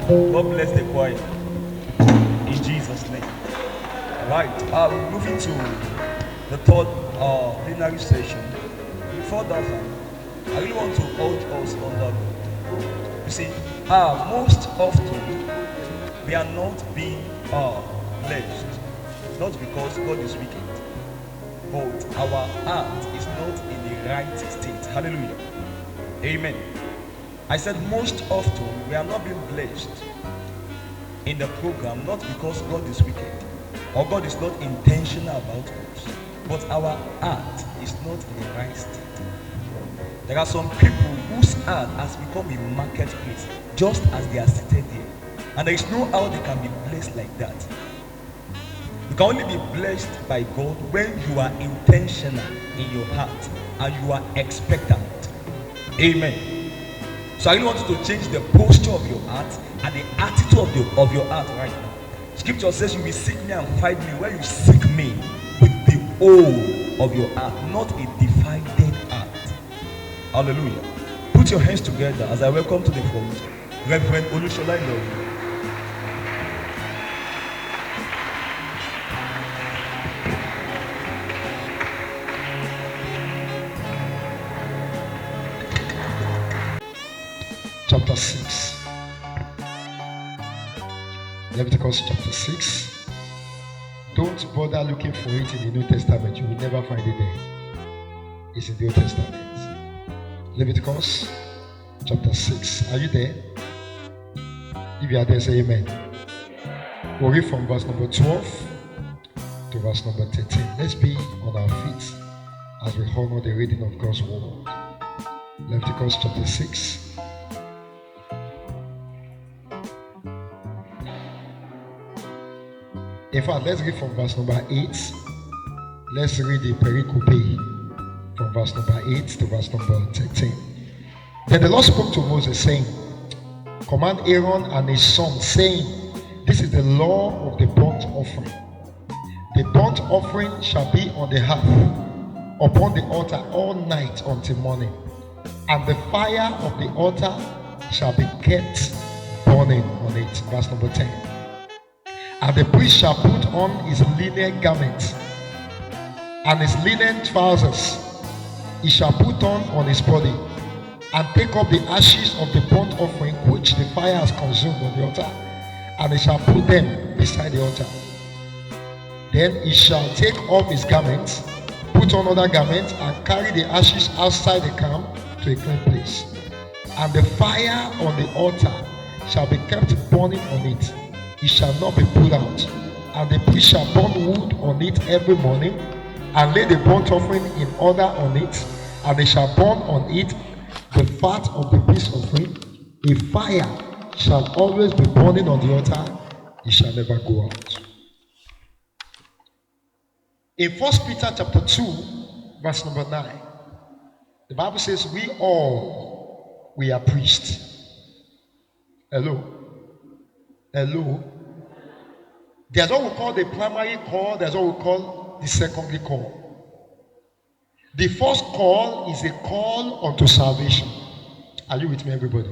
God bless the choir. In Jesus' name. Right. Moving to the third plenary session. Before that I really want to urge us on that. You see, most often we are not being blessed, not because God is wicked, but our heart is not in the right state. Hallelujah. Amen. I said most often we are not being blessed in the program, not because God is wicked or God is not intentional about us, but our heart is not in the right state. There are some people whose heart has become a marketplace just as they are seated there, and there is no how they can be blessed like that. You can only be blessed by God when you are intentional in your heart and you are expectant. Amen. So I really want you to change the posture of your heart and the attitude of your heart right now. Scripture says you will seek me and find me where you seek me with the whole of your heart, not a divided heart. Hallelujah. Put your hands together as I welcome to the front Reverend Olushola Ilorin. Chapter 6. Leviticus chapter 6. Don't bother looking for it in the New Testament. You will never find it there. It's in the Old Testament. Leviticus chapter 6. Are you there? If you are there, say amen. We'll read from verse number 12 to verse number 13. Let's be on our feet as we honor the reading of God's word. Leviticus chapter 6. In fact, let's read from verse number 8. Let's read the pericope from verse number 8 to verse number 13. Then the Lord spoke to Moses, saying, Command Aaron and his son, saying, This is the law of the burnt offering. The burnt offering shall be on the hearth upon the altar all night until morning, and the fire of the altar shall be kept burning on it. Verse number 10. And the priest shall put on his linen garment and his linen trousers. He shall put on his body, and take up the ashes of the burnt offering which the fire has consumed on the altar, and he shall put them beside the altar. Then he shall take off his garments, put on other garments, and carry the ashes outside the camp to a clean place. And the fire on the altar shall be kept burning on it. It shall not be put out. And the priest shall burn wood on it every morning, and lay the burnt offering in order on it, and they shall burn on it the fat of the peace offering. A fire shall always be burning on the altar, it shall never go out. In 1 Peter chapter 2, verse number 9, the Bible says, we are priests. Hello. There's what we call the primary call, there's what we call the secondary call. The first call is a call unto salvation. Are you with me, everybody?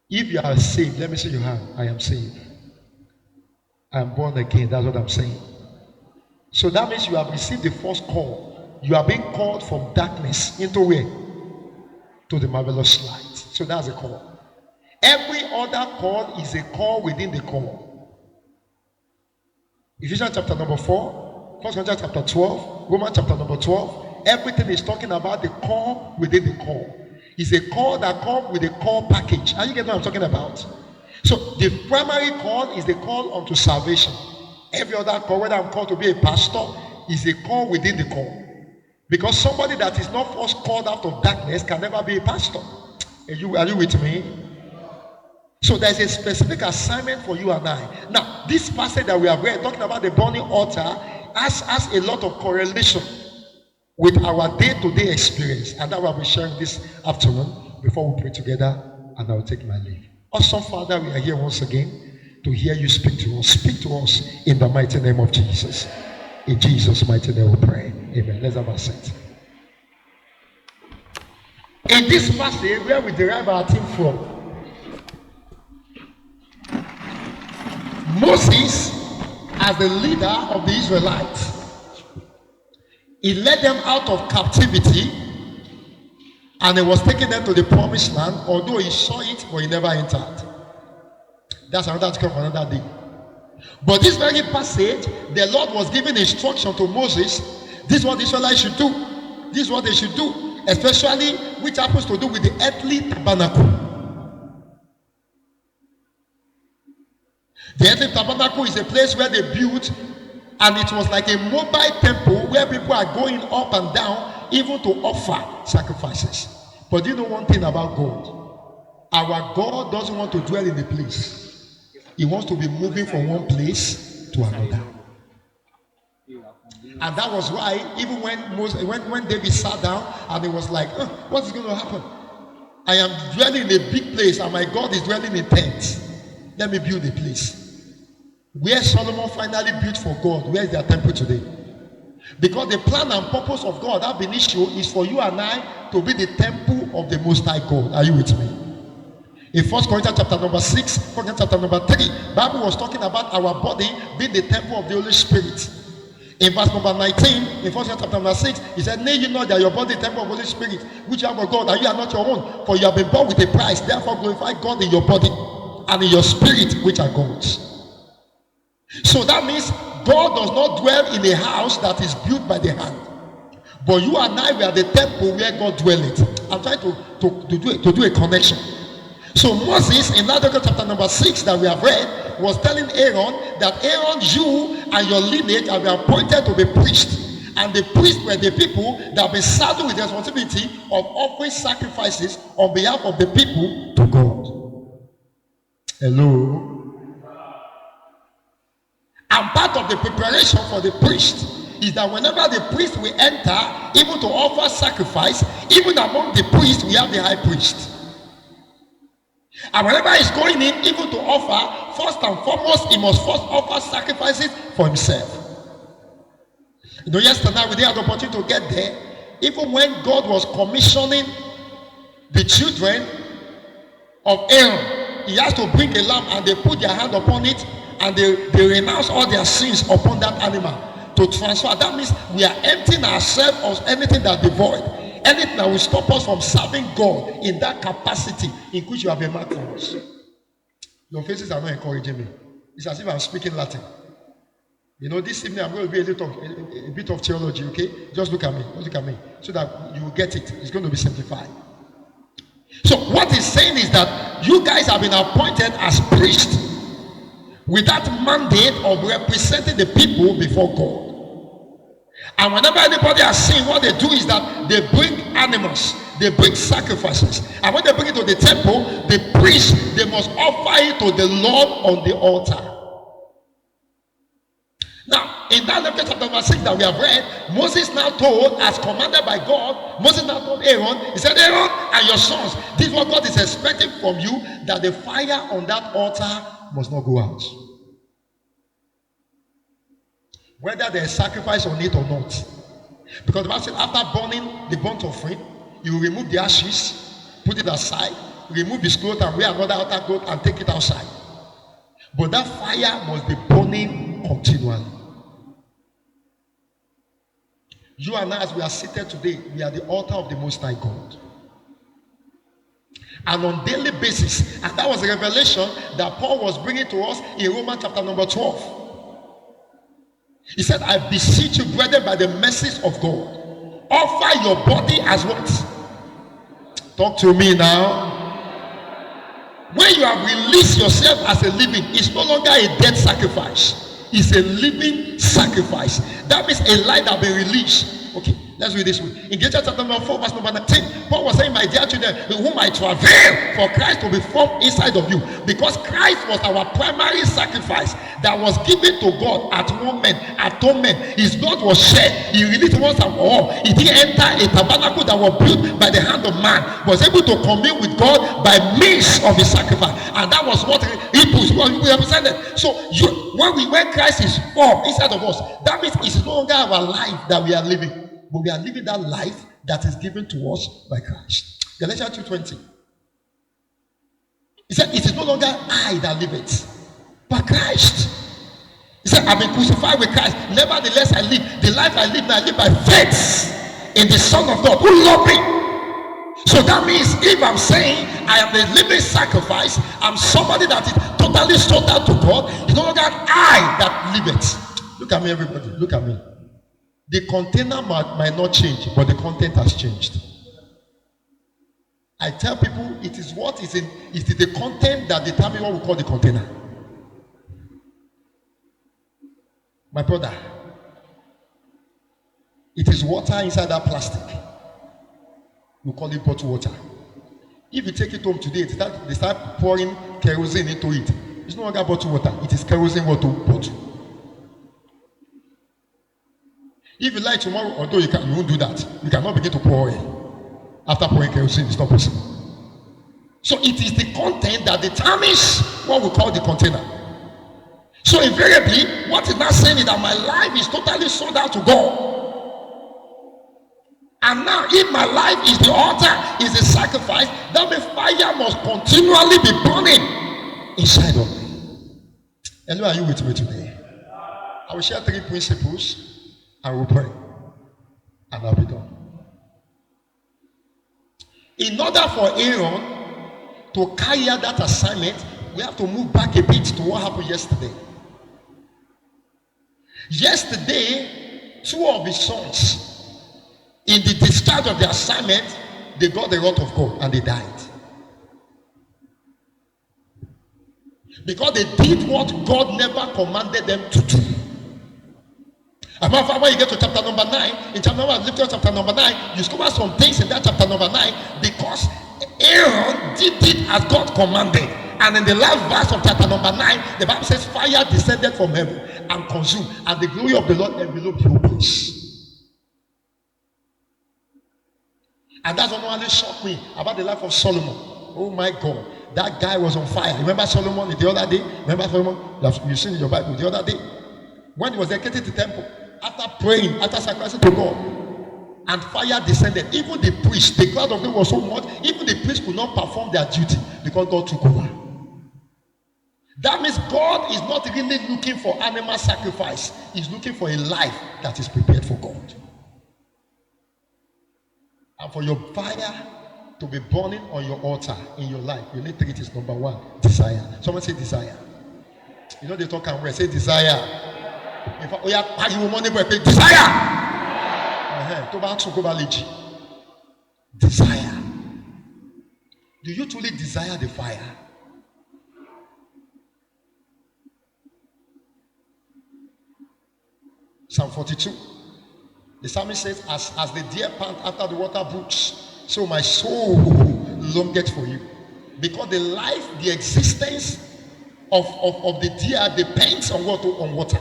If you are saved, let me see your hand. I am saved. I am born again. That's what I'm saying. So that means you have received the first call. You are being called from darkness into where? To the marvelous light. So that's a call. Every other call is a call within the call. Ephesians chapter number 4, 1 Corinthians chapter 12, Romans chapter number 12. Everything is talking about the call within the call. It's a call that comes with a call package. Are you getting what I'm talking about? So the primary call is the call unto salvation. Every other call, whether I'm called to be a pastor, is a call within the call. Because somebody that is not first called out of darkness can never be a pastor. Are you with me? So there's a specific assignment for you and I. Now, this passage that we have read, talking about the burning altar, has a lot of correlation with our day-to-day experience. And that we'll be sharing this afternoon before we pray together, and I'll take my leave. Awesome Father, we are here once again to hear you speak to us. Speak to us in the mighty name of Jesus. In Jesus' mighty name we pray. Amen. Let's have a seat. In this passage, where we derive our theme from, Moses, as the leader of the Israelites, he led them out of captivity and he was taking them to the promised land, although he saw it, but he never entered. That's another scripture for another day. But this very passage, the Lord was giving instruction to Moses. This is what the Israelites should do. This is what they should do, especially which happens to do with the earthly tabernacle. The earthly tabernacle is a place where they built, and it was like a mobile temple where people are going up and down, even to offer sacrifices. But do you know one thing about God? Our God doesn't want to dwell in a place. He wants to be moving from one place to another. And that was why even when David sat down and he was like, what is going to happen? I am dwelling in a big place and my God is dwelling in tents. Let me build a place. Where Solomon finally built for God, where is their temple today? Because the plan and purpose of God, that initial, is for you and I to be the temple of the Most High God. Are you with me? In 1 Corinthians chapter number 6, 1 Corinthians chapter number 3, Bible was talking about our body being the temple of the Holy Spirit. In verse number 19, in 1 Corinthians chapter number 6, he said, "Nay, you know that your body is the temple of the Holy Spirit, which you have of God, and you are not your own, for you have been bought with a price. Therefore glorify God in your body and in your spirit, which are God's." So that means God does not dwell in a house that is built by the hand. But you and I, we are the temple where God dwelleth. I'm trying to do a connection. So Moses, in Leviticus chapter number 6 that we have read, was telling Aaron that Aaron, you and your lineage have been appointed to be priests. And the priests were the people that have been saddled with the responsibility of offering sacrifices on behalf of the people to God. Hello? And part of the preparation for the priest is that whenever the priest will enter, even to offer sacrifice, even among the priests, we have the high priest. And whenever he's going in, even to offer, first and foremost, he must first offer sacrifices for himself. You know, yesterday we didn't have the opportunity to get there. Even when God was commissioning the children of Aaron, he has to bring a lamb and they put their hand upon it and they renounce all their sins upon that animal to transfer. That means we are emptying ourselves of anything that devoid. Anything that will stop us from serving God in that capacity in which you have a mark for us. Your faces are not encouraging me. It's as if I'm speaking Latin. You know, this evening I'm going to be a bit of theology, okay? Just look at me. Just look at me. So that you will get it. It's going to be simplified. So what he's saying is that you guys have been appointed as priests with that mandate of representing the people before God. And whenever anybody has seen, what they do is that they bring animals, they bring sacrifices. And when they bring it to the temple, the priest, they must offer it to the Lord on the altar. Now, in that Leviticus chapter number 6 that we have read, Moses now told, as commanded by God, Moses now told Aaron, he said, Aaron and your sons, this is what God is expecting from you, that the fire on that altar must not go out. Whether there is sacrifice on it or not. Because the Bible said after burning the burnt offering, you remove the ashes, put it aside, remove his cloth and wear another outer cloth and take it outside. But that fire must be burning continually. You and I, as we are seated today, we are the altar of the Most High God. And on daily basis, and that was a revelation that Paul was bringing to us in Romans chapter number 12. He said, I beseech you, brethren, by the mercies of God, offer your body as what? Talk to me now. When you have released yourself as a living, it's no longer a dead sacrifice. It's a living sacrifice. That means a life that has been released. Okay, let's read this one. In Galatians chapter number 4, verse number 19, Paul was saying, my dear children, in whom I travail for Christ to be formed inside of you. Because Christ was our primary sacrifice that was given to God at atonement. His blood was shed. He released once and for all. He didn't enter a tabernacle that was built by the hand of man. He was able to commune with God by means of his sacrifice. And that was what Hebrews represented. So when Christ is formed inside of us, that means it's no longer our life that we are living, but we are living that life that is given to us by Christ. Galatians 2:20. He said, it is no longer I that live it, but Christ. He said, I've been crucified with Christ. Nevertheless, I live. The life I live now, I live by faith in the Son of God who loved me. So that means if I'm saying I am a living sacrifice, I'm somebody that is totally sold out to God. It's no longer I that live it. Look at me, everybody. Look at me. The container might not change, but the content has changed. I tell people it is what is in, it is the content that determines what we call the container. My brother, it is water inside that plastic. We call it bottled water. If you take it home today, they start pouring kerosene into it. It's no longer bottled water, it is kerosene water bottle. If you like tomorrow, although you won't do that, you cannot begin to pour oil. After pouring kerosene, it's not possible. So it is the content that determines what we call the container. So invariably, what is not saying is that my life is totally sold out to God. And now, if my life is the altar, is the sacrifice, that means fire must continually be burning inside of me. Hello, are you with me today? I will share 3 principles and we'll pray. And I'll be done. In order for Aaron to carry out that assignment, we have to move back a bit to what happened yesterday. Yesterday, 2 of his sons, in the discharge of the assignment, they got the wrath of God and they died. Because they did what God never commanded them to do. And when you get to chapter number 9, in chapter number 9, you discover some things in that chapter number 9 because Aaron did it as God commanded. And in the last verse of chapter number 9, the Bible says fire descended from heaven and consumed, and the glory of the Lord enveloped the whole place. And that's what really shocked me about the life of Solomon. Oh my God, that guy was on fire. Remember Solomon the other day? Remember Solomon? You've seen in your Bible the other day when he was dedicated to the temple, after praying, after sacrificing to God, and fire descended. Even the priest, the cloud of God was so much, even the priest could not perform their duty because God took over. That means God is not really looking for animal sacrifice. He's looking for a life that is prepared for God. And for your fire to be burning on your altar in your life, you need 3 things. Number 1, desire. Someone say desire. You know they talk and we say desire. In fact, you money boy desire. Desire. Do you truly desire the fire? Psalm 42. The psalmist says, as the deer pant after the water brooks, so my soul longeth for you. Because the life, the existence of the deer depends on water.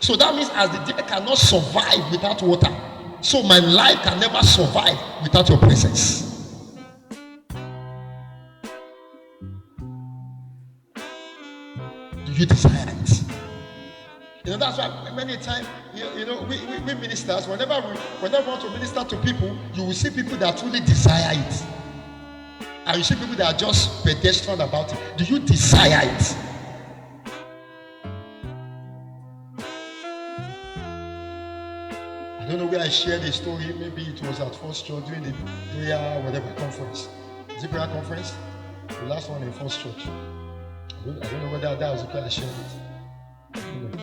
So that means as the deer cannot survive without water, so my life can never survive without your presence. Do you desire it? You know, that's why many times, we ministers, whenever we want to minister to people, you will see people that truly desire it. And you see people that are just pedestrian about it. Do you desire it? I don't know where I shared a story. Maybe it was at First Church during the prayer, whatever conference. Is it prayer conference? The last one in First Church. I don't know whether that was the prayer I shared it.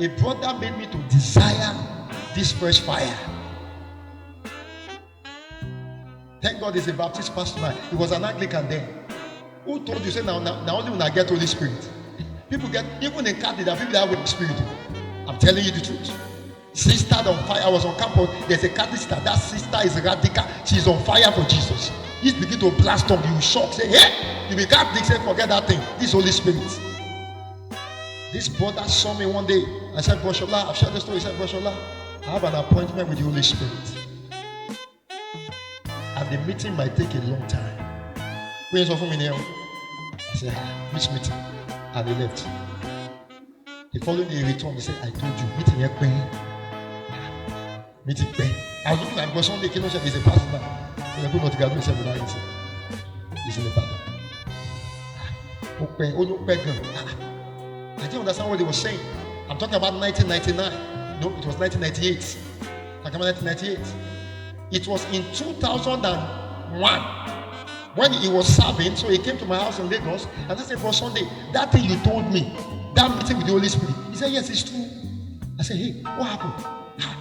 A brother made me to desire this fresh fire. Thank God he's a Baptist pastor now. He was an Anglican then. Who told you, say now only when I get Holy Spirit? People get, even in Catholic, there are people that have Holy Spirit. I'm telling you the truth. Sister on fire. I was on campus. There's a Catholic sister. That sister is radical. She's on fire for Jesus. He's begin to blast on you, shock. Say, hey, you be Catholic. Say, forget that thing. This Holy Spirit. This brother saw me one day. I said, Broshola, I've shared the story. He said, Broshola, I have an appointment with the Holy Spirit. And the meeting might take a long time. Where's your phone in here? I said, which meeting? And he left. The following day he returned. He said, I told you, meeting here, meeting here. I was looking at God Sunday. He's a pastor now. So I put not together. He's in the battle. I didn't understand what they were saying. I'm talking about 1999. No, it was 1998. Talking about 1998. It was in 2001 when he was serving. So he came to my house in Lagos, and I said, for Sunday, that thing you told me, that meeting with the Holy Spirit. He said, yes, it's true. I said, hey, what happened?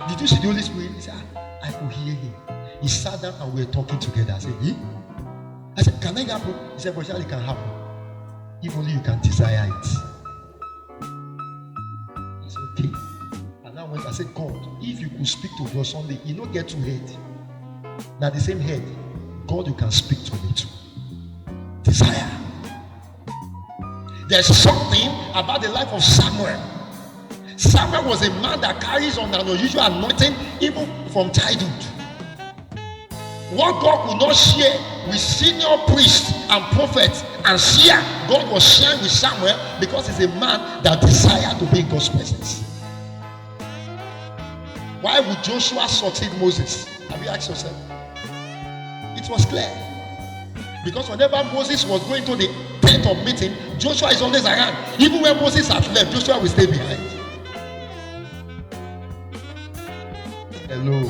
Did you see the Holy Spirit? He said, I could hear him. He sat down and we were talking together. I said, hey? I said, can it happen? He said, but it can happen. If only you can desire it. I said, okay. And I went, I said, God, if you could speak to your Sunday, you don't get two head. Now the same head, God, you can speak to me too. Desire. There's something about the life of Samuel. Samuel was a man that carries on an unusual anointing even from childhood. What God could not share with senior priests and prophets and seer, God was sharing with Samuel because he's a man that desired to be in God's presence. Why would Joshua succeed Moses? Have you asked yourself? It was clear. Because whenever Moses was going to the tent of meeting, Joshua is always around. Even when Moses had left, Joshua will stay behind. Hello.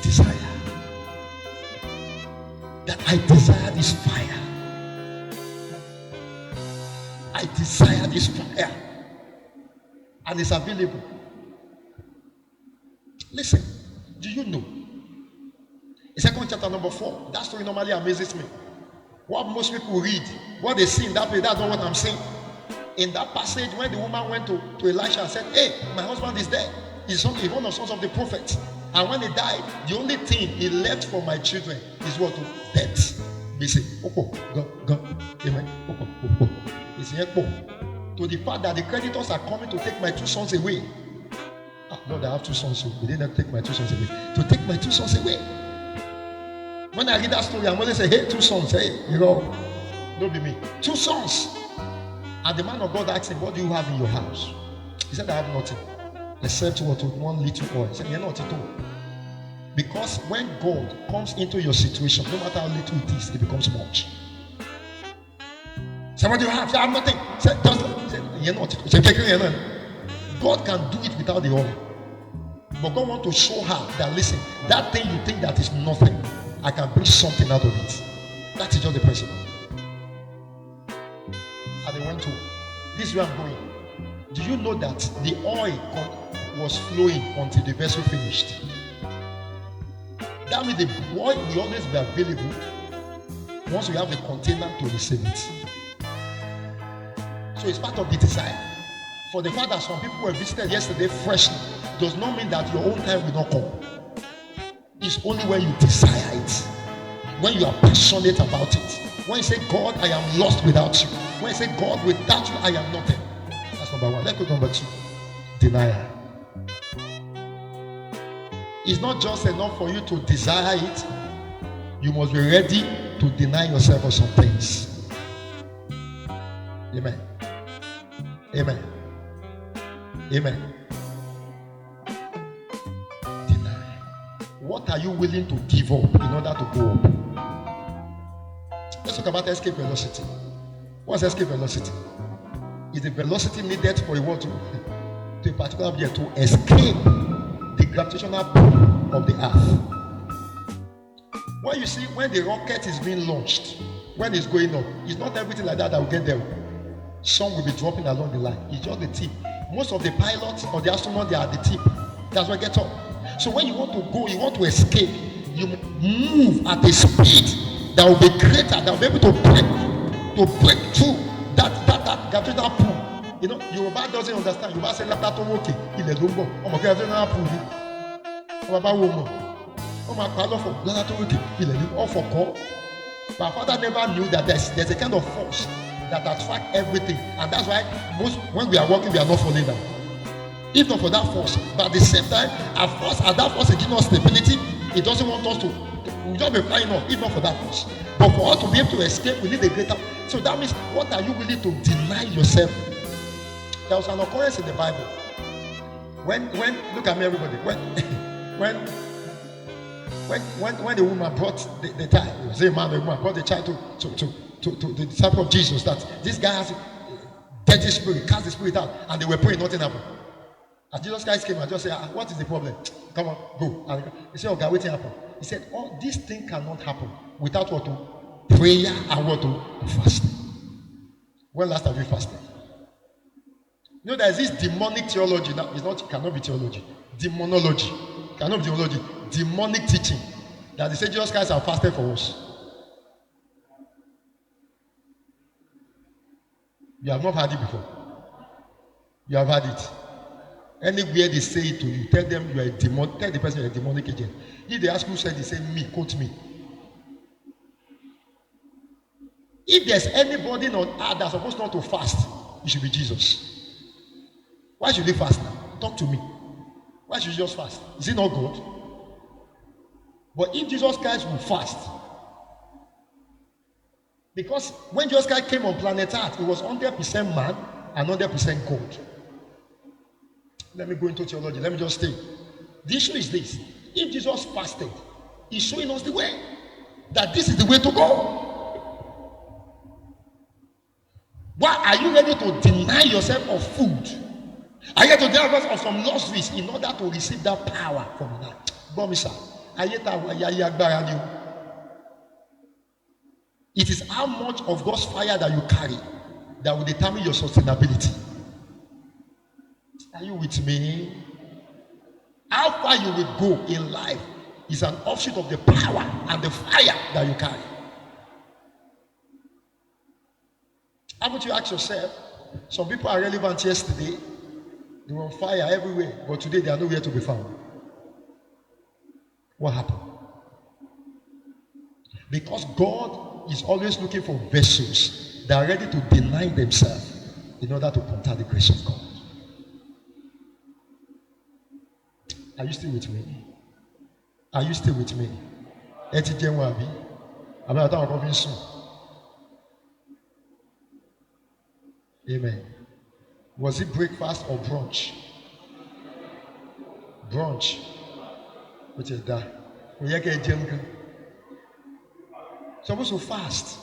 Desire. That I desire this fire. I desire this fire. And it's available. Listen, do you know? In 2 chapter number 4, that story normally amazes me. What most people read, what they see in that place, that's not what I'm saying. In that passage, when the woman went to Elisha and said, hey, my husband is dead. He's one of the sons of the prophet. And when he died, the only thing he left for my children is what? Death. They say, go. Amen. It's here, to the fact that the creditors are coming to take my 2 sons away. Lord, I have 2 sons, so they didn't take my 2 sons away. To take my 2 sons away. When I read that story, I'm always say, hey, 2 sons, hey, don't be me. 2 sons. And the man of God asked him, what do you have in your house? He said, I have nothing. Except what? 1 little oil. He said, you're not at all. Because when God comes into your situation, no matter how little it is, it becomes much. So what do you have? Say, I have nothing. Say, you're not. Say, God can do it without the oil. But God wants to show her that, listen, that thing you think that is nothing, I can bring something out of it. That is just the principle. And they went to, this is where I'm going. Do you know that the oil was flowing until the vessel finished? That means the oil will always be available once you have a container to receive it. So it's part of the desire. For the fact that some people were visited yesterday freshly does not mean that your own time will not come. It's only when you desire it, when you are passionate about it. When you say, God, I am lost without you. When you say, God, without you, I am nothing. That's number 1. Let's go to number 2. Denial. It's not just enough for you to desire it. You must be ready to deny yourself of some things. Amen. Amen. Deny. What are you willing to give up in order to go up? Let's talk about escape velocity. What's escape velocity? Is the velocity needed for a what to a particular object to escape the gravitational pull of the earth. When you see, when the rocket is being launched, when it's going up, it's not everything like that will get there. Some will be dropping along the line. It's just the tip. Most of the pilots or the astronauts, they are at the tip. That's what gets up. So when you want to go, you want to escape, you move at a speed that will be greater, that will be able to break through that gravitational pull. You know, Yoruba doesn't understand. Yoruba say, "Lata to woke, ilẹ̀ ló ń bọ̀." Ọmọ kí gravitational pull ni. Ọmọ bá wo mọ̀. Ọmọ àpá lọ́fọ̀, "Lata to woke, ilẹ̀ ló ọ̀fọ̀ kọ́." My father never knew that there's a kind of force that attracts everything, and that's why when we are walking, we are not falling down. If not for that force, but at the same time, at that force it gives us stability. It doesn't want us to just be flying off, if not for that force. But for us to be able to escape, we need a greater. So that means, what are you willing to deny yourself? There was an occurrence in the Bible. When look at me, everybody. When When the woman brought the child, it was a man, the woman brought the child to the disciple of Jesus, that this guy has dirty spirit, cast the spirit out, and they were praying, nothing happened. And Jesus Christ came and just said, what is the problem? Come on, go. And he said, okay, waiting happen. He said, oh, this thing cannot happen without what? Prayer and what? Fasting. When last have you fasted? You know, there is this demonic theology now. It cannot be theology. Demonology. Cannot be theology. Demonic teaching. That they say Jesus Christ have fasted for us. You have not heard it before. You have heard it. Anywhere they say it to you, tell them you are a demon. Tell the person you are a demonic agent. If they ask who said, they say me, quote me. If there's anybody on earth that's supposed not to fast, it should be Jesus. Why should they fast now? Talk to me. Why should you just fast? Is it not God? But if Jesus Christ will fast, because when Jesus Christ came on planet Earth, he was 100% man and 100% God. Let me go into theology. Let me just stay. The issue is this. If Jesus fasted, he's showing us the way. That this is the way to go. Why are you ready to deny yourself of food? Are you ready to deny yourself of some luxuries in order to receive that power from that? It is how much of God's fire that you carry that will determine your sustainability. Are you with me? How far you will go in life is an offshoot of the power and the fire that you carry. Haven't you asked yourself? Some people are relevant yesterday. They were on fire everywhere, but today they are nowhere to be found. What happened? Because God is always looking for vessels that are ready to deny themselves in order to contact the grace of God. Are you still with me? Are you still with me? Amen. Was it breakfast or brunch? Brunch. Which is that? Supposed to fast.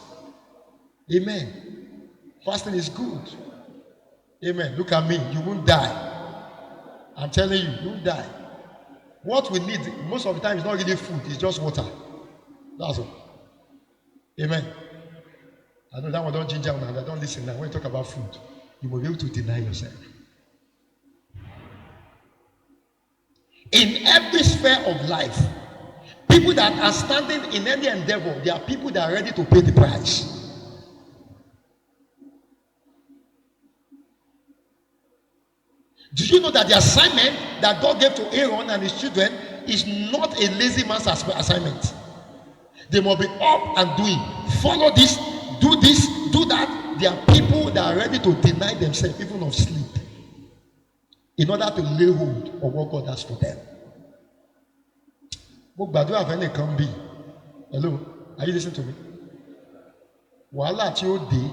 Amen. Fasting is good. Amen. Look at me. You won't die. I'm telling you, you won't die. What we need most of the time is not really food, it's just water. That's all. Amen. I know that one don't ginger now, I don't listen now. When you talk about food, you will be able to deny yourself. In every sphere of life, people that are standing in any endeavor, there are people that are ready to pay the price. Do you know that the assignment that God gave to Aaron and his children is not a lazy man's assignment? They must be up and doing. Follow this, do that. There are people that are ready to deny themselves even of sleep in order to lay hold of what God has for them. Hello, are you listening to me? Wàhálà tí ó dé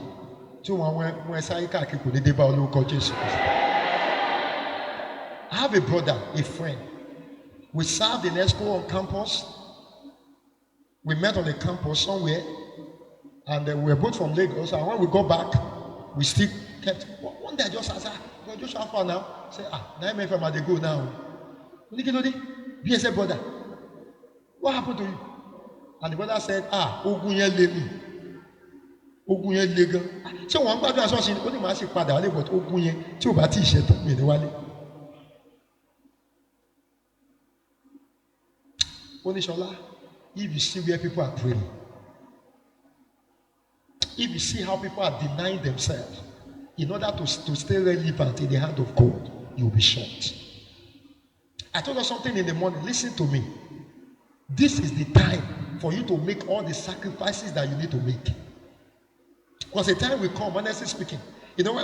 tí wọ́n sáré káàkiri kò ní dé bá olórúkọ Jésù. I have a brother, a friend. We served in ESCO on campus. We met on the campus somewhere, and we were both from Lagos. And when we got back, we still kept. One day I just asked, "God, just how far now?" I said, now I'm from they go now. BSF brother, what happened to you? And the brother said, Ogun yen le mi. Ogun yen le gan. So one gbadun aso sin, ó ní ma ṣe padà wálé, but ogun yen tí ó bá ti ṣe tán mi ní wálé. Onishola, if you see where people are praying, if you see how people are denying themselves in order to stay relevant in the hand of God, you will be shocked. I told you something in the morning. Listen to me. This is the time for you to make all the sacrifices that you need to make. Because a time will come, honestly speaking. You know,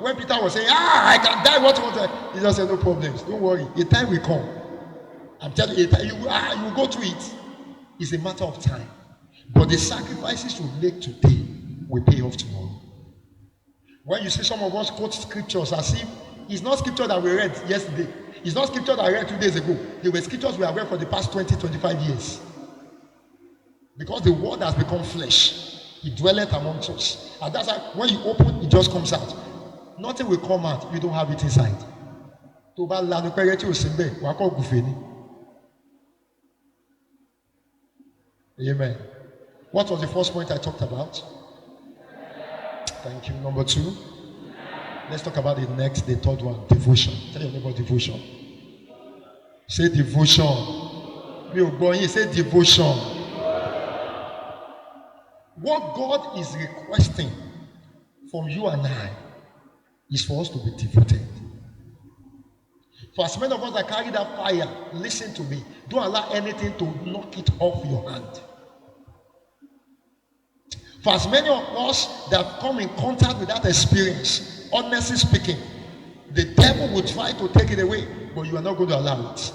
when Peter was saying, I can die, what you want to, he just said, no problems, don't worry. A time will come. I'm telling you, you will go through it. It's a matter of time. But the sacrifices you make today will pay off tomorrow. When you see some of us quote scriptures as if it's not scripture that we read yesterday. It's not scripture that I read 2 days ago. They were scriptures we have read for the past 20, 25 years. Because the word has become flesh. It dwelleth amongst us. And that's why when you open, it just comes out. Nothing will come out if you don't have it inside. Amen. What was the first point I talked about? Thank you. Number 2. Let's talk about the third one. Devotion. Tell your neighbor devotion. Say devotion. Say devotion. What God is requesting from you and I is for us to be devoted. For as many of us that carry that fire, listen to me. Don't allow anything to knock it off your hand. For as many of us that come in contact with that experience, honestly speaking, the devil will try to take it away, but you are not going to allow it.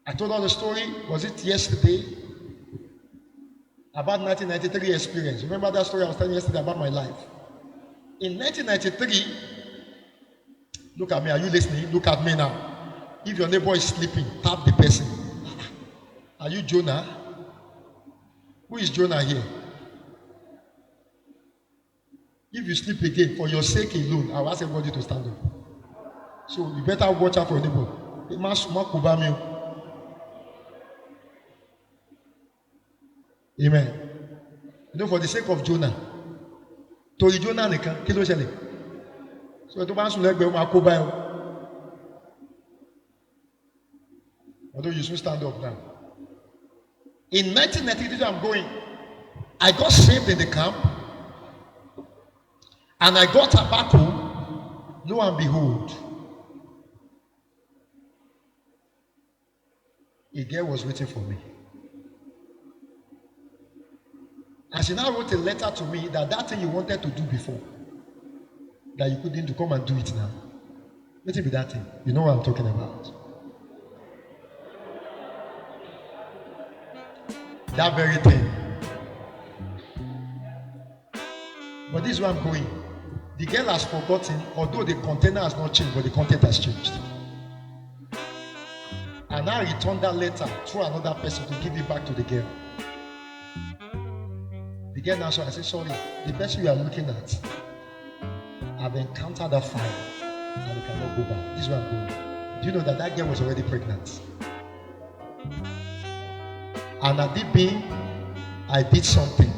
I told all the story, was it yesterday? About 1993 experience. Remember that story I was telling yesterday about my life? In 1993, look at me, are you listening? Look at me now. If your neighbor is sleeping, tap the person. Are you Jonah? Who is Jonah here? If you sleep again, for your sake alone, I will ask everybody to stand up. So you better watch out for your neighbor. Amen. You know, for the sake of Jonah, to Jonah nìkan, kí ló ṣẹlẹ̀? So tó bá ń sùn lẹ́gbẹ̀ẹ́ ó máa kó bá ẹ. Although you should stand up now. In 1993, I'm going. I got saved in the camp, and I got tobacco. Lo and behold, a girl was waiting for me. And she now wrote a letter to me that thing you wanted to do before, that you couldn't do, come and do it now. Let it be that thing. You know what I'm talking about. That very thing. But this is where I'm going. The girl has forgotten, although the container has not changed, but the content has changed. And I returned that letter through another person to give it back to the girl. The girl now said, I said, sorry, the person you are looking at, I've encountered a fire and we cannot go back. This is where I'm going. Do you know that girl was already pregnant? And at the being, I did something.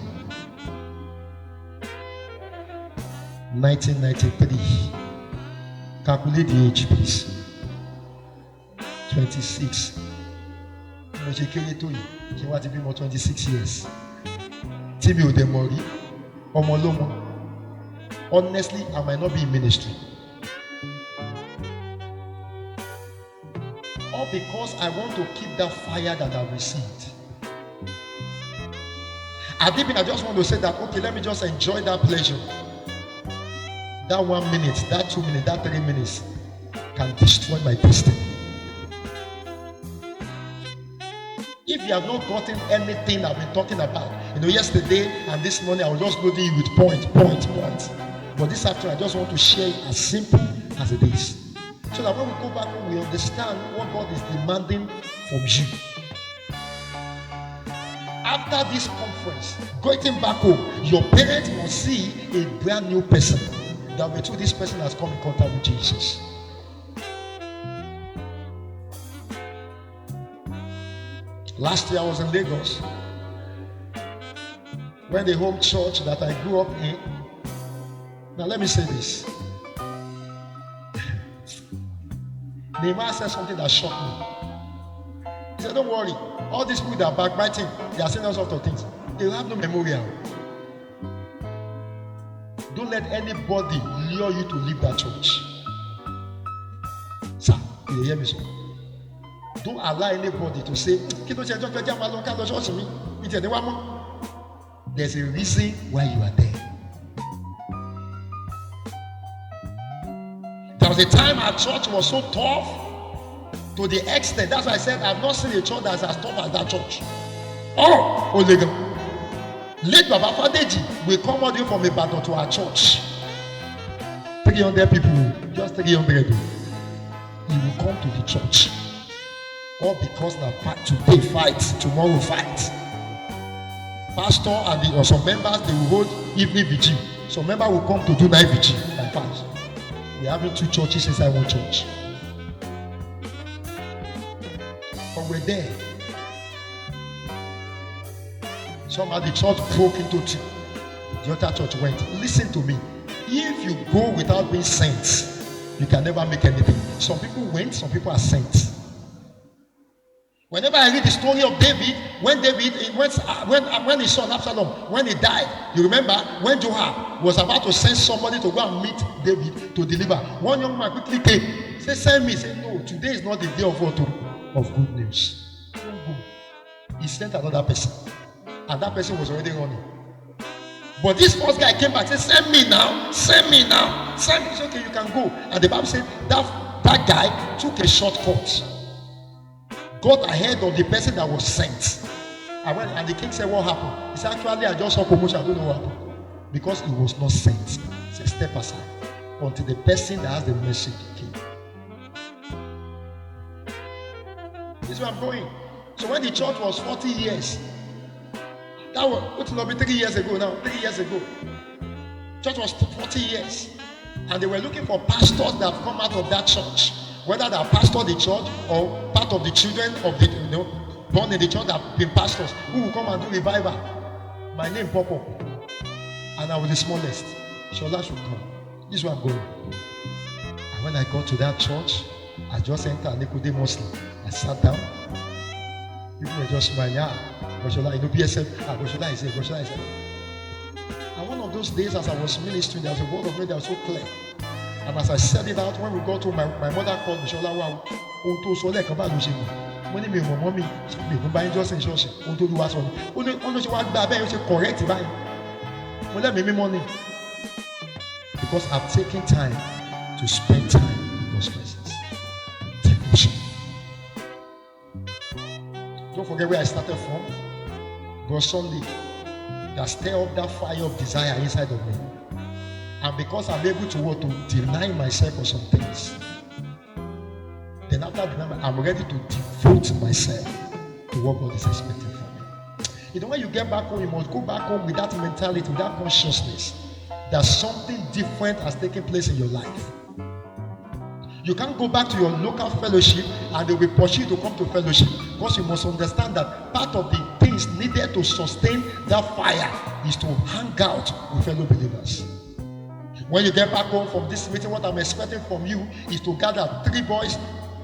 1993. Calculate the age, please. 26. She came to you. She wanted to be more 26 years. Tibi Udemori, Omolomo. Honestly, I might not be in ministry. All because I want to keep that fire that I've received. I just want to say that, okay, let me just enjoy that pleasure. That 1 minute, that 2 minutes, that 3 minutes can destroy my destiny. If you have not gotten anything I've been talking about, yesterday and this morning I was just loading you with points. But this afternoon I just want to share it as simple as it is. So that when we go back home, we understand what God is demanding from you. After this conference, going back home, your parents will see a brand new person. That will be true, this person has come in contact with Jesus. Last year I was in Lagos, when the home church that I grew up in. Now let me say this. Nehemiah said something that shocked me. He said, don't worry, all these people that are backbiting, they are saying all sorts of things. They will have no memorial. Don't let anybody lure you to leave that church. Sir, you hear me, sir? Don't allow anybody to say, there's a reason why you are there. There was a time our church was so tough to the extent, that's why I said I've not seen a church that's as tough as that church. Oh, Olega. Late Baba Fadeji will come all the way from Ibadan to our church. 300 people, just 300. He will come to the church All because now today fight, tomorrow fight. Pastor and or some members, they will hold evening vigil. Some member will come to do night vigil like that. We're having 2 churches inside one church. But we're there. Somehow the church broke into 2. The other church went. Listen to me. If you go without being sent, you can never make anything. Some people went, some people are sent. Whenever I read the story of David, when his son Absalom, when he died, you remember when Joab was about to send somebody to go and meet David to deliver. One young man quickly came, said, "Send me." He said, "No, today is not the day of what? Of good news. Don't go." He sent another person, and that person was already running. But this first guy came back and said, "Send me now, send me now, send me." He said, "Okay, you can go." And the Bible said that guy took a shortcut. Got ahead of the person that was sent. And the king said, "What happened?" He said, "Actually, I just saw commotion. I don't know what happened." Because he was not sent. He said, "Step aside until the person that has the message came." This is where I'm going. So when the church was 40 years, that was what will be 3 years ago now. 3 years ago. Church was 40 years. And they were looking for pastors that have come out of that church. Whether they are pastor of the church or part of the children of the born in the church that have been pastors who will come and do revival. My name pop up. And I was the smallest. Shola should come. This is where I'm going. And when I got to that church, I just entered Nicodemusly. I sat down. People were just smiling. Goshola, PSF. Goshola is here. Goshola is here. And one of those days as I was ministering, there was a word of God that was so clear. And as I said it out, when we got home, my mother called me. Shola, wow, Onto Sole Kabalushi. When me, my mommy, me, buy just in church. Onto do what? Only she want to be correct. Well, let me money. Because I've taken time to spend time in God's presence. Devotion. Don't forget where I started from. God's Sunday. That stir up that fire of desire inside of me. And because I'm able to deny myself for some things, then after denying, I'm ready to devote myself to what God is expecting from me. You know, when you get back home, you must go back home with that mentality, with that consciousness that something different has taken place in your life. You can't go back to your local fellowship and they will push you to come to fellowship, because you must understand that part of the things needed to sustain that fire is to hang out with fellow believers. When you get back home from this meeting, what I'm expecting from you is to gather 3 boys,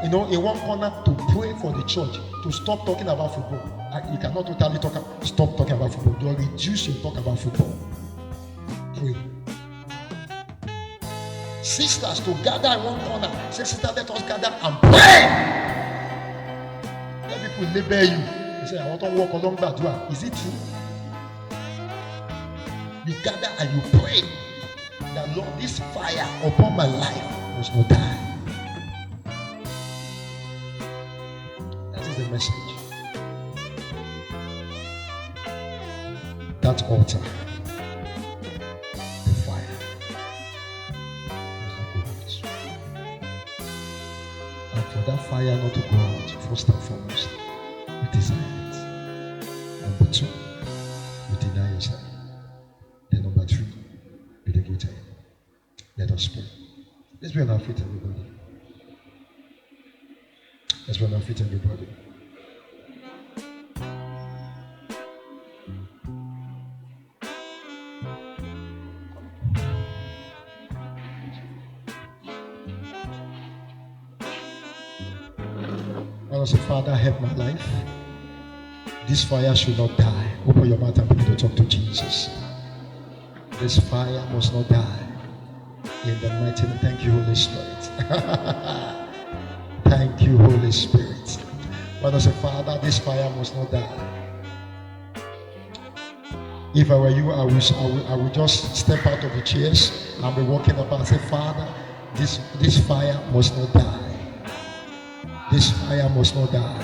in one corner to pray for the church, to stop talking about football. You cannot totally stop talking about football. You reduce your talk about football. Pray. Sisters to gather in one corner. Say, "Sister, let us gather and pray." Let people label you. You say, "I want to walk along that door." Is it true? You gather and you pray that, "Lord, this fire upon my life must not die." That is the message. That altar, the fire, must not go out. And for that fire not to go out, first and foremost, you desire it. Number 2, you deny yourself. Then number 3, you devote it. Let us pray. Let's be on our feet, everybody. Let's be on our feet, everybody. I say, "Father, help my life. This fire should not die." Open your mouth and begin to talk to Jesus. This fire must not die. In the mighty name. Thank you, Holy Spirit. Thank you, Holy Spirit. But I say, "Father, this fire must not die." If I were you, I would just step out of the chairs and be walking about and say, "Father, this fire must not die. This fire must not die.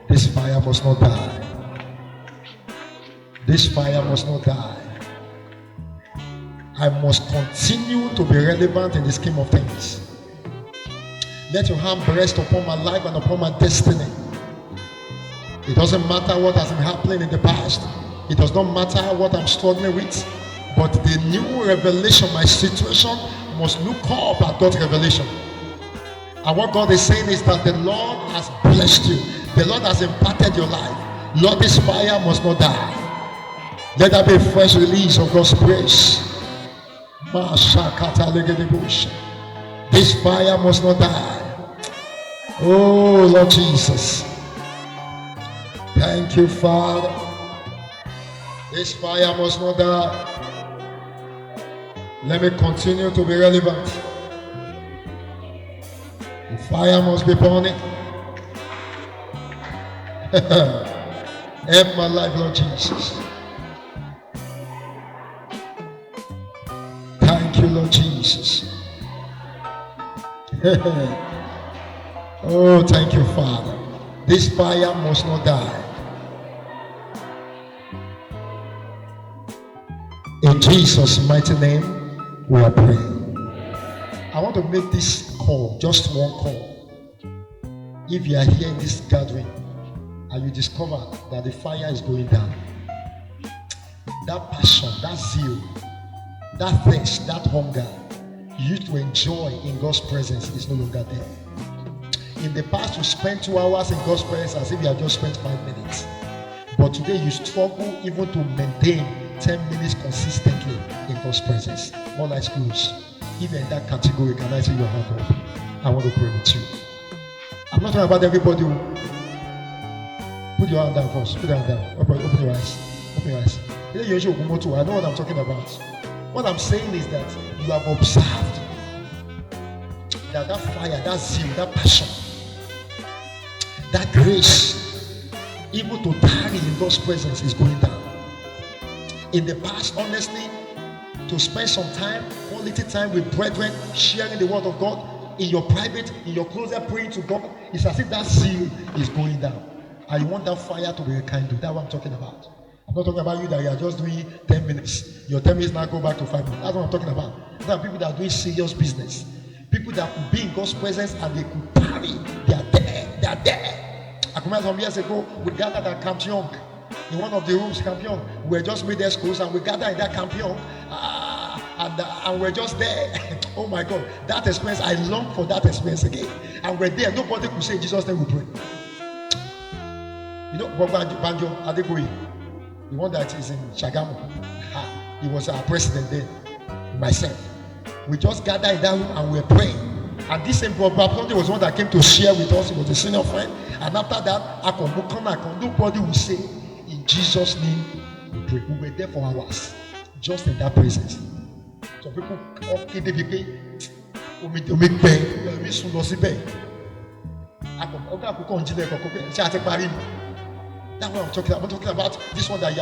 This fire must not die. This fire must not die. I must continue to be relevant in the scheme of things. Let your hand rest upon my life and upon my destiny. It doesn't matter what has been happening in the past. It does not matter what I'm struggling with. But the new revelation, my situation must look up at God's revelation. And what God is saying is that the Lord has blessed you. The Lord has imparted your life. Lord, this fire must not die. Let there be a fresh release of God's grace. This fire must not die. Oh, Lord Jesus. Thank you, Father. This fire must not die. Let me continue to be relevant. The fire must be burning. Help my life, Lord Jesus. Thank you, Lord Jesus. Oh, thank you, Father. This fire must not die. In Jesus' mighty name, we are praying. I want to make this call, just one call. If you are here in this gathering and you discover that the fire is going down, that passion, that zeal, that thirst, that hunger you used to enjoy in God's presence is no longer there. In the past, you spent 2 hours in God's presence as if you had just spent 5 minutes. But today, you struggle even to maintain 10 minutes consistently in God's presence. All eyes closed. If you're in that category, can I see your hand up? I want to pray with you. I'm not talking about everybody. Put your hand down first. Put your hand down. Open your eyes. Open your eyes. I know what I'm talking about. What I'm saying is that you have observed that fire, that zeal, that passion, that grace, even to tarry in God's presence, is going down. In the past, honestly, to spend some time, quality time with brethren, sharing the word of God in your private, in your closet, praying to God, it's as if that zeal is going down. And you want that fire to be rekindled. That's what I'm talking about. I'm not talking about you that you are just doing 10 minutes. Your 10 minutes now go back to 5 minutes. That's what I'm talking about. There are people that are doing serious business. People that could be in God's presence and they could tarry. They are there. They are there. I remember some years ago, we gathered at Camp Young. In one of the rooms, Camp Young. We were just mid schools and we gathered in that Camp Young. And we're just there. Oh my God. That experience, I long for that experience again. And we're there. Nobody could say, Jesus' name we pray. You know, Banjo Adegoyi, the one that is in Shagamu. He was our president then. Myself. We just gathered in that room and we were praying. And this same Bob Sunday was one that came to share with us. He was a senior friend. And after that, nobody will say, in Jesus' name we pray. We were there for hours. Just in that presence. So people okay, they pay. That's what I'm talking about. I'm talking about this one that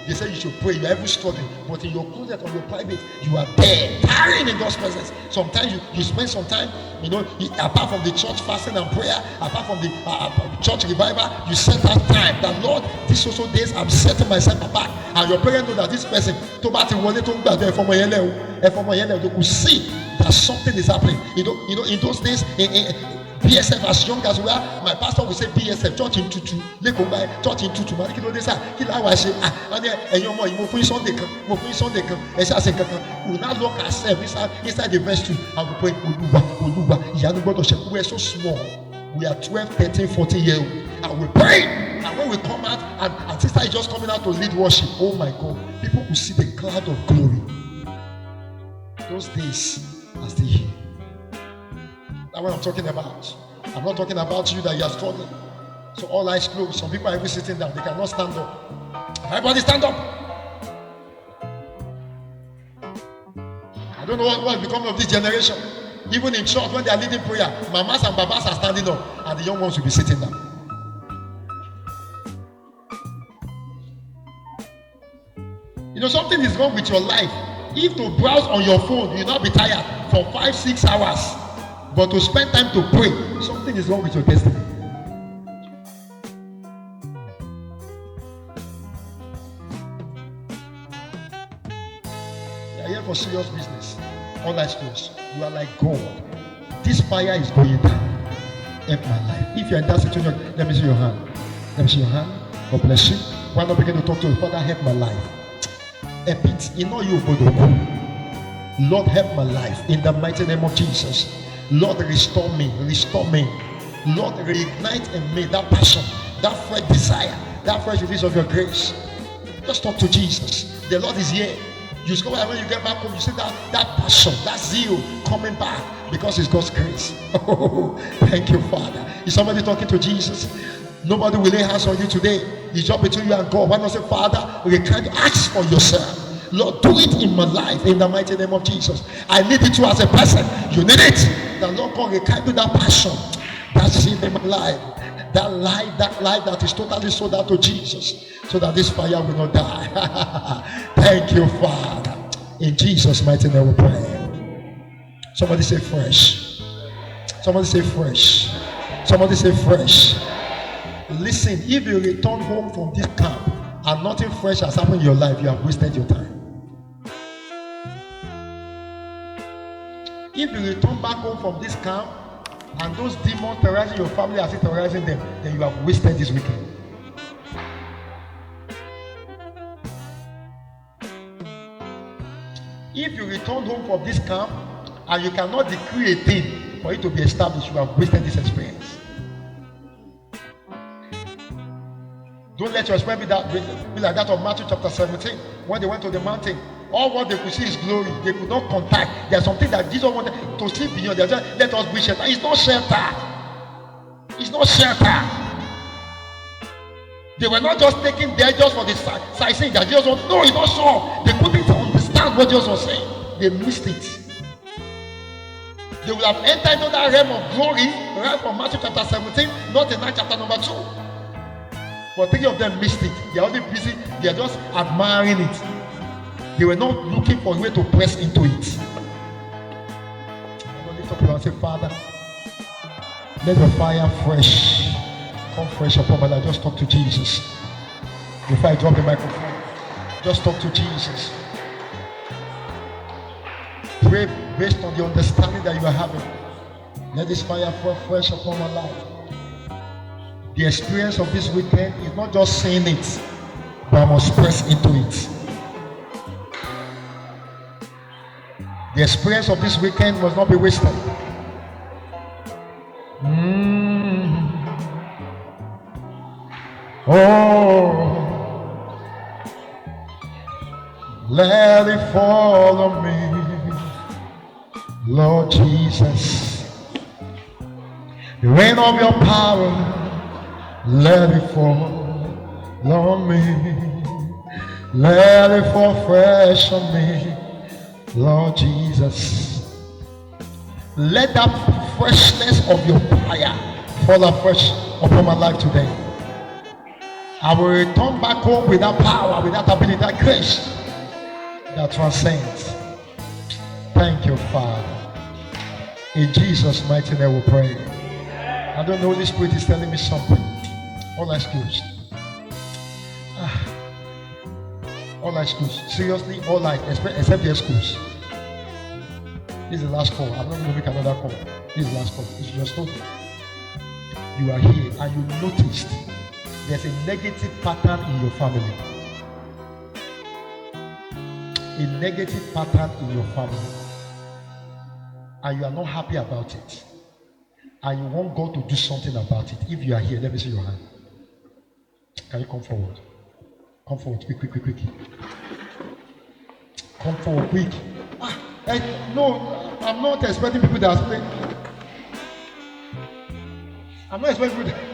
they say you should pray. You are even struggling, but in your closet or your private, you are there, tarrying in God's presence. Sometimes you spend some time, apart from the church fasting and prayer, apart from the church revival, you set that time. That Lord, these social days, I'm setting myself apart. And your parents know that this person, they could see that something is happening. You know, in those days, BSF, as young as we are, my pastor will say BSF, church in tutu, church in tutu. And Sunday, we now look ourselves inside the vestry and we pray, we are so small. We are 12, 13, 14 years old. And we pray. And when we come out, and sister is just coming out to lead worship, oh my God, people will see the cloud of glory. Those days are still here. That's what I'm talking about. I'm not talking about you that you are struggling. So all eyes closed. Some people are even sitting down. They cannot stand up. Everybody stand up. I don't know what become of this generation. Even in church, when they are leading prayer, mamas and babas are standing up, and the young ones will be sitting down. You know, something is wrong with your life. If to browse on your phone, you'll not be tired for 5-6 hours. But to spend time to pray, something is wrong with your destiny. You are here for serious business. All eyes closed. You are like God. This fire is going down. help my life. If you're in that situation, let me see your hand. Let me see your hand. God bless you. Why not begin to talk to the Father? Help my life. Help it. You know you Bodoku. Lord, help my life in the mighty name of Jesus. Lord, restore me. Restore me. Lord, reignite in me that passion, that fresh desire, that fresh release of your grace. Just talk to Jesus. The Lord is here. You discover that when you get back home, you see that passion, that zeal coming back because it's God's grace. Oh, thank you, Father. Is somebody talking to Jesus? Nobody will lay hands on you today. It's just between you and God. Why not say, Father, we try to ask for yourself. Lord, do it in my life in the mighty name of Jesus. I need it too as a person. You need it. The Lord God, rekindle that passion, that zeal in my life. That life that is totally sold out to Jesus, so that this fire will not die. Thank you, Father. In Jesus' mighty name we pray. Somebody say fresh. Somebody say fresh. Somebody say fresh. Listen, if you return home from this camp and nothing fresh has happened in your life, you have wasted your time. If you return back home from this camp and those demons terrorizing your family are still terrorizing them, then you have wasted this weekend. If you return home from this camp and you cannot decree a thing for it to be established, you have wasted this experience. Don't let your experience be like that of Matthew chapter 17. When they went to the mountain, all what they could see is glory. They could not contact. There's something that Jesus wanted to see beyond. They said, let us be shelter. It's not shelter. It's not shelter. They were not just taken there just for the sightseeing that Jesus was. No, it's not so. They couldn't understand what Jesus was saying. They missed it. They would have entered into that realm of glory right from Matthew chapter 17, not in that chapter number 2. But three of them missed it. They are only busy. They are just admiring it. They were not looking for a way to press into it. I'm going to lift up your hand and say, Father, let the fire fresh come fresh upon my life. Just talk to Jesus. Before I drop the microphone, just talk to Jesus. Pray based on the understanding that you are having. Let this fire fall fresh upon my life. The experience of this weekend is not just saying it, but I must press into it. The experience of this weekend must not be wasted. Oh, let it fall on me, Lord Jesus. The rain of your power, let it fall on me. Let it fall fresh on me, Lord Jesus. Let that freshness of your fire fall afresh upon my life today. I will return back home with that power, with that ability, that grace that transcends. Thank you, Father. In Jesus' mighty name we pray. I don't know, Holy Spirit is telling me something. All excused. All excused. Seriously, all like, except the excuse. This is the last call. I'm not going to make another call. This is the last call. This is just told. You are here and you noticed there's a negative pattern in your family. A negative pattern in your family. And you are not happy about it. And you want God to do something about it. If you are here, let me see your hand. Can you come forward? Come forward, quick. Come forward, quick. No, I'm not expecting people that are playing. I'm not expecting people that...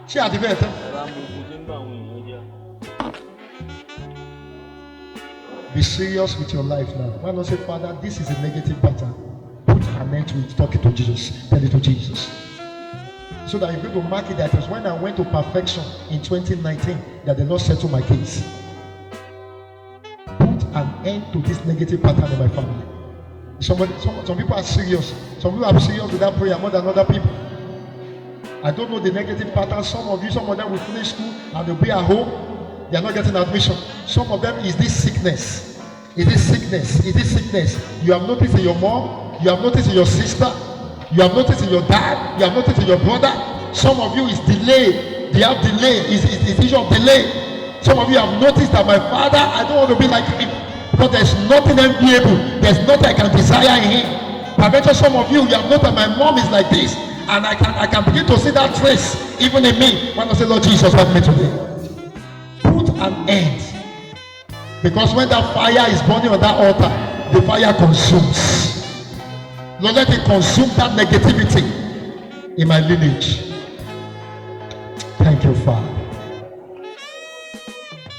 She had the best. Be serious with your life now. Why not say, Father, this is a negative pattern. Put an end to it. Talk it to Jesus. Tell it to Jesus. So that you're going to mark it that was when I went to perfection in 2019 that the Lord settled my case. Put an end to this negative pattern in my family. Some people are serious. Some people are serious with that prayer more than other people. I don't know the negative pattern. Some of them will finish school and they'll be at home. They are not getting admission. Some of them is this sickness. Is this sickness? You have noticed in your mom, You have noticed in your sister. You have noticed in your dad. You have noticed in your brother. Some of you is delay. They have delay. It's issue of delay. Some of you have noticed that my father, I don't want to be like him. Because there's nothing enviable. There's nothing I can desire in him. Perhaps some of you have noticed that my mom is like this. And I can begin to see that trace even in me. When I say, Lord Jesus, help me today. Put an end. Because when that fire is burning on that altar, the fire consumes. Lord, let it consume that negativity in my lineage. Thank you, Father.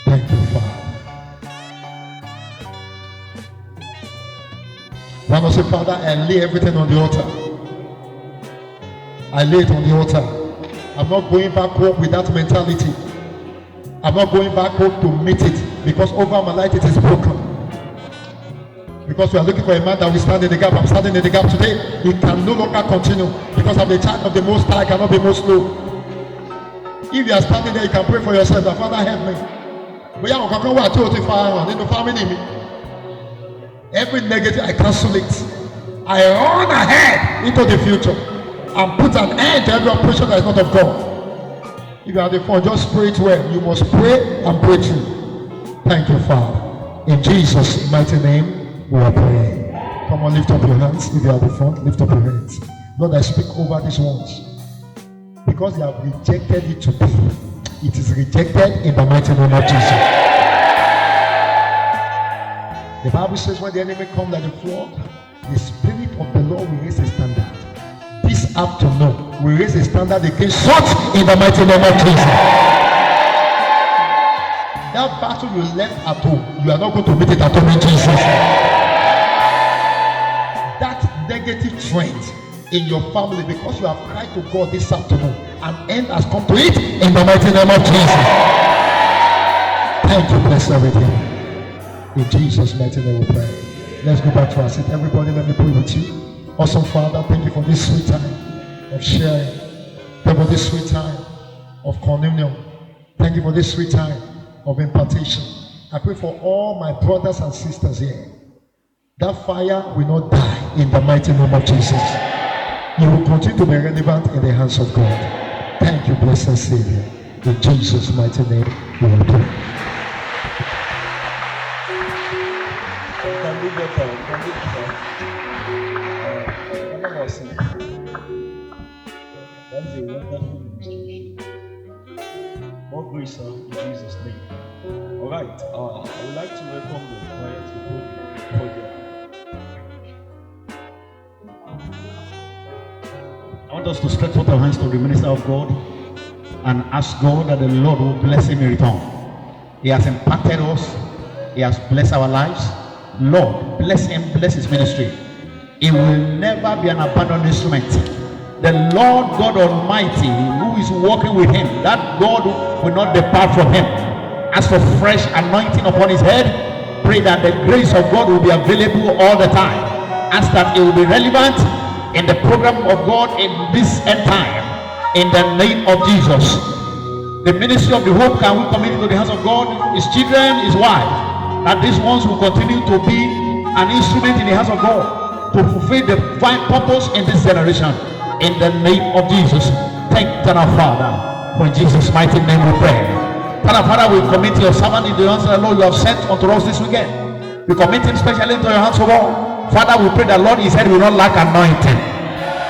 Thank you, Father. When I say, Father, I lay everything on the altar. I lay it on the altar. I'm not going back home with that mentality. I'm not going back home to meet it, because over my life it is broken. Because we are looking for a man that will stand in the gap. I'm standing in the gap today. It can no longer continue, because I'm the child of the Most High. I cannot be most low. If you are standing there, you can pray for yourself that, Father, help me. But yeah, family. Every negative, I cancel it. I run ahead into the future and put an end to every operation that is not of God. If you have the phone, just pray it well. You must pray and pray through. Thank you, Father. In Jesus' mighty name, we are praying. Come on, lift up your hands. If you have the phone, lift up your hands. Lord, I speak over these ones. Because they have rejected it today, it is rejected in the mighty name of Jesus. The Bible says when the enemy comes like a flood, the Spirit of the Lord will raise a standard. This afternoon, we raise a standard against such in the mighty name of Jesus. That battle you left at home, you are not going to meet it at home in Jesus. That negative trend in your family, because you have cried to God this afternoon, an end has come to it in the mighty name of Jesus. Thank you, bless everything. In Jesus' mighty name we pray. Let's go back to our seat. Everybody, let me pray with you. Awesome Father, thank you for this sweet time of sharing. Thank you for this sweet time of communion. Thank you for this sweet time of impartation. I pray for all my brothers and sisters here. That fire will not die in the mighty name of Jesus. You will continue to be relevant in the hands of God. Thank you, blessed Savior. In Jesus' mighty name, we will pray. That is a wonderful ministration. More grace, sir, in Jesus' name. All right, I would like to welcome the choir to the podium. I want us to stretch out our hands to the minister of God and ask God that the Lord will bless him in return. He has impacted us. He has blessed our lives. Lord, bless him, bless his ministry. He will never be an abandoned instrument. The Lord God Almighty, who is working with him, that God will not depart from him. As for fresh anointing upon his head, pray that the grace of God will be available all the time. Ask that it will be relevant in the program of God in this end time. In the name of Jesus. The ministry of the hope can we commit into the hands of God, his children, his wife, that these ones will continue to be an instrument in the hands of God to fulfill the divine purpose in this generation. In the name of Jesus. Thank you, our Father. For in Jesus' mighty name we pray. Father, we commit your servant into the hands of the Lord you have sent unto us this weekend. We commit him specially into your hands, O Lord. Father, we pray that Lord, his head will not lack anointing.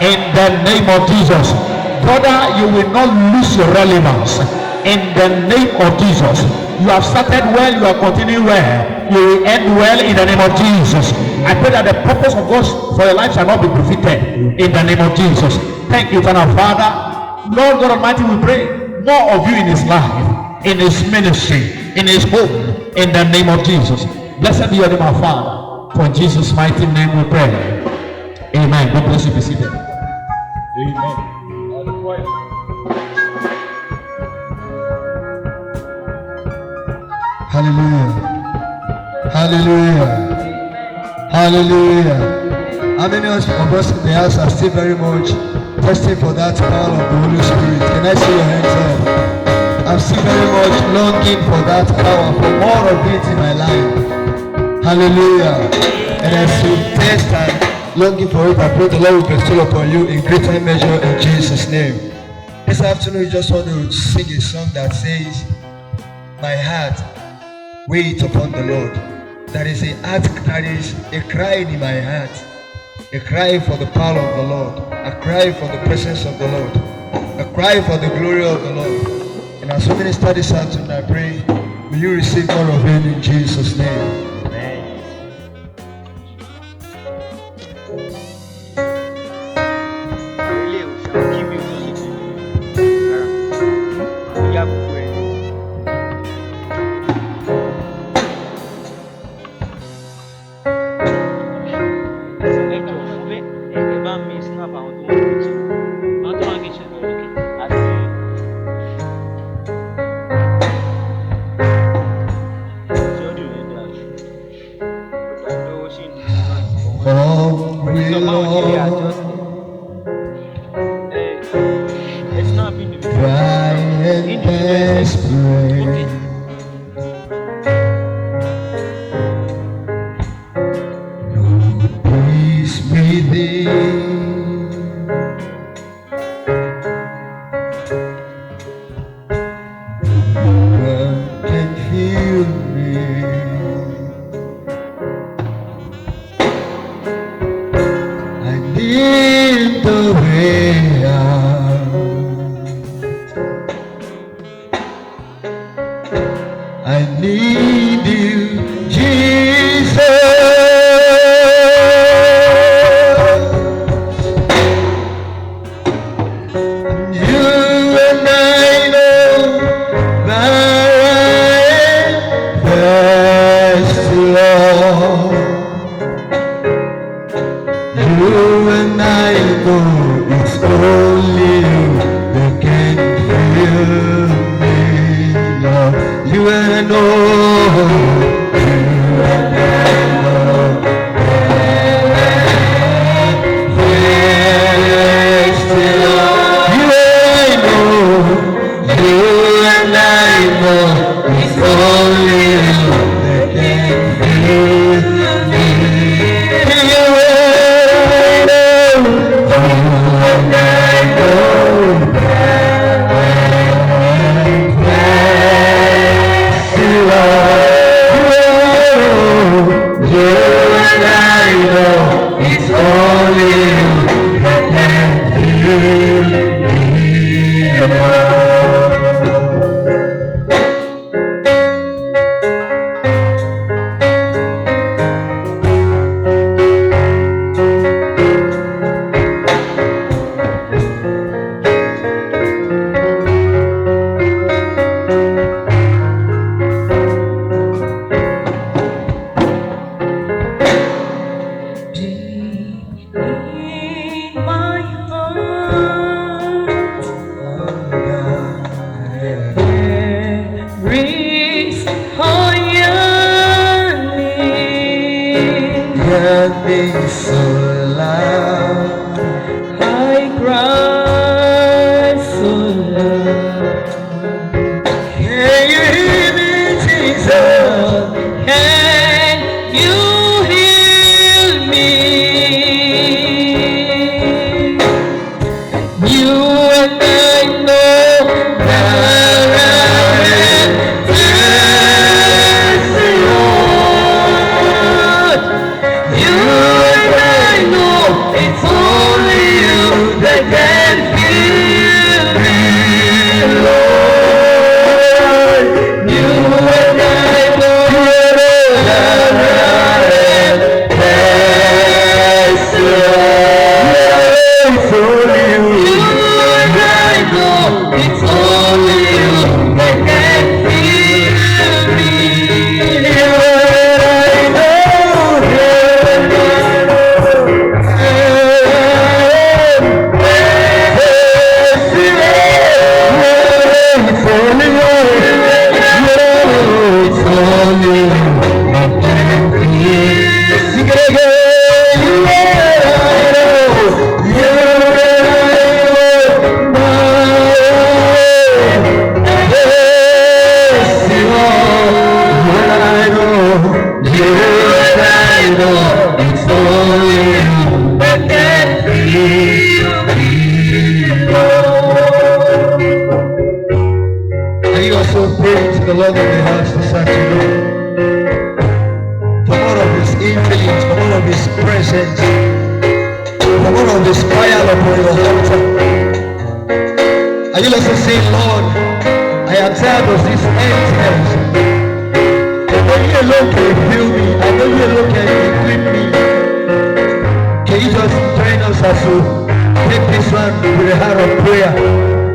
In the name of Jesus. Brother, you will not lose your relevance. In the name of Jesus. You have started well, you are continuing well. You will end well in the name of Jesus. I pray that the purpose of God for your life shall not be defeated in the name of Jesus. Thank you, eternal Father. Lord God Almighty, we pray more of you in his life, in his ministry, in his home, in the name of Jesus. Blessed be your name, our Father. For in Jesus' mighty name we pray. Amen. God bless you. Be seated. Amen. Hallelujah. Hallelujah. Hallelujah. How many of us in the house are still very much thirsty for that power of the Holy Spirit? Can I see your hands up? I'm still very much longing for that power, for more of it in my life. Hallelujah. And as you taste and longing for it. I pray the Lord will bestow upon you in greater measure in Jesus' name. This afternoon, we just want to sing a song that says, my heart, wait upon the Lord. There is a crying in my heart, a cry for the power of the Lord, a cry for the presence of the Lord, a cry for the glory of the Lord. And as we minister this afternoon, I pray, will you receive more of it in Jesus' name. praying to the Lord of the house this afternoon for more of His influence, for more of His presence, for more of His fire upon your altar. Are you also saying, Lord, I am tired of this emptiness. I know you alone can fill me. I know you alone can equip me. Can you just join us as we take this one with a heart of prayer?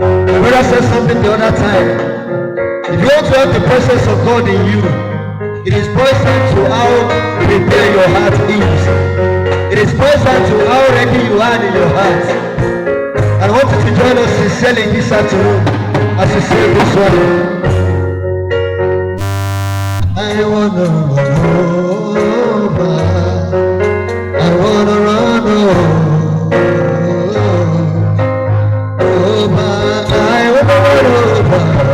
My brother said something the other time. If you want to have the presence of God in you, it is poison to how prepared your heart is. It is poison to how ready you are in your heart. I want you to join us sincerely this afternoon as we say this one. I wanna run over. I wanna run over. I wanna run over.